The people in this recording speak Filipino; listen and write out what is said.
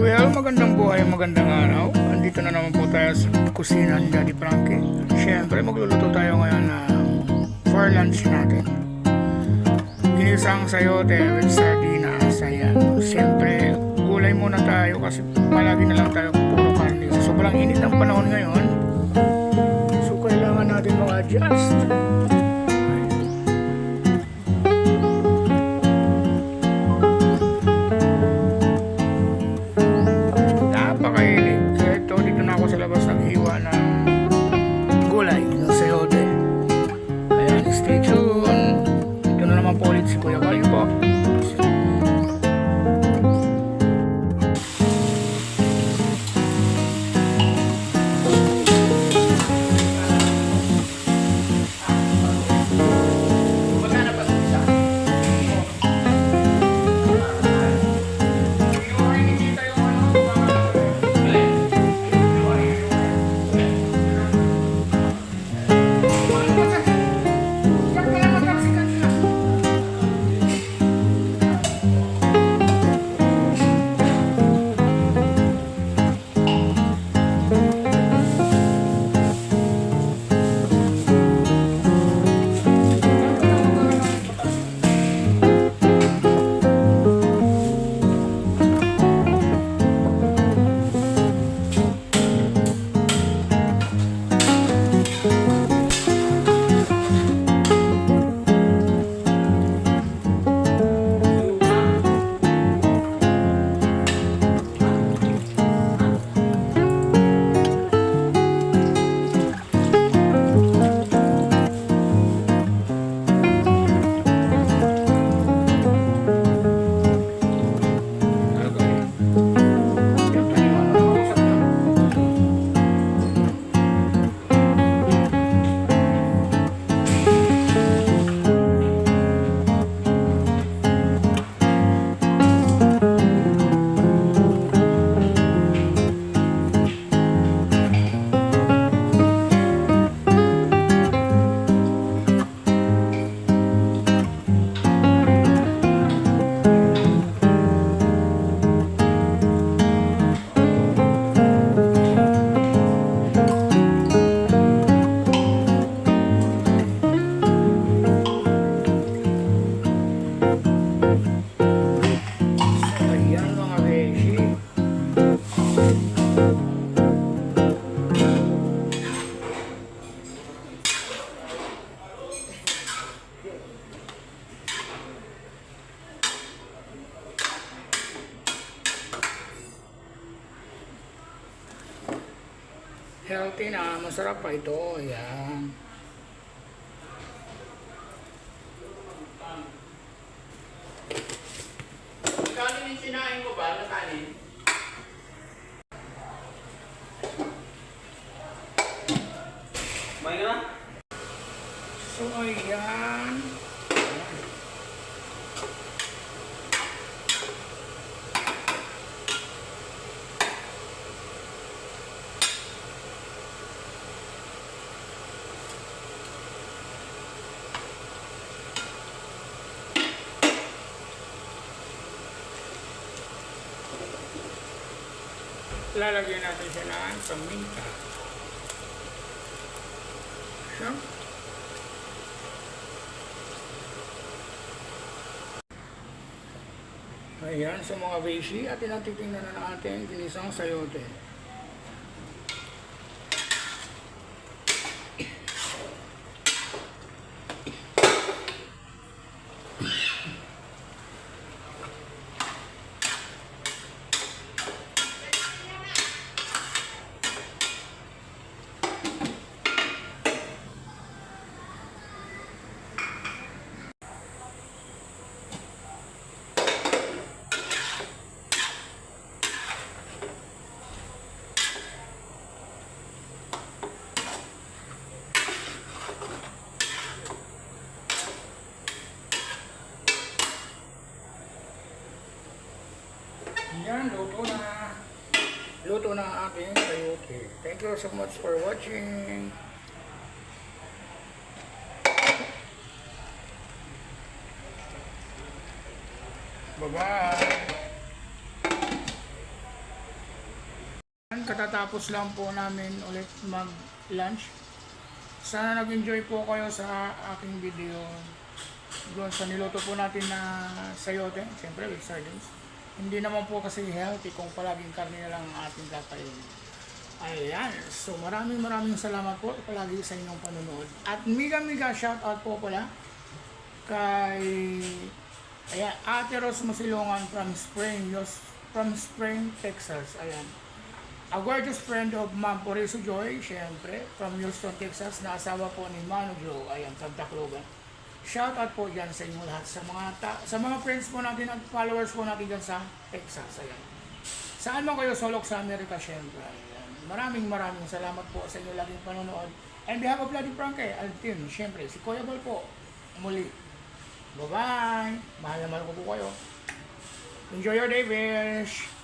Well, magandang buhay, magandang araw. Andito na naman po tayo sa kusina ni Daddy Frankie. Siyempre, magluluto tayo ngayon ng for lunch natin. Ginisang sayote with sardinas. Ayan. Siyempre, gulay muna tayo kasi palagi na lang tayo puro karne. So, sobrang init ng panahon ngayon. So, kailangan natin mag-adjust. Sa labas naghiwa ng gulay ng sayote. Ayan, stay tuned. Ito na naman po ulit si Kuya Kalim po. Healthy na, masarap pa ito. Ayan. Kanin yung sinain ko ba? Ano kanin? May na? So, ayan. Lalagyan natin siya ng paminta. So, ayan, sa mga beshi, at tinatitingnan na natin ginisang sayote. Yan, luto na. Luto na ang ating sayote. Thank you so much for watching. Bye-bye. katatapos lang po namin ulit mag-lunch. Sana nag-enjoy po kayo sa aking video. Doon sa niluto po natin na sayote, siyempre with sardines. Hindi naman po kasi healthy kung palaging karne na lang ang ating kakainin. Ayan, so maraming salamat po palagi sa inyong panonood. At mega shout out po pala kay Ate Rose Masilongan from Spring, Texas. Ayan. A gorgeous friend of Ma'am Poriso Joy, syempre, from Houston, Texas, na asawa po ni Manu Joe, ayan, Tagtacloban. Shout out po dyan sa inyo lahat, sa mga friends po natin at followers po natin dyan sa Texas, ayan. Saan man kayo solok sa Amerika, syempre, ayan. Maraming salamat po sa inyo laging panonood. And behalf of Bloody Frankie, Altin, syempre, si Kuya Bal po, muli. Bye-bye! Mahal na mahal ko po kayo. Enjoy your day, Vish!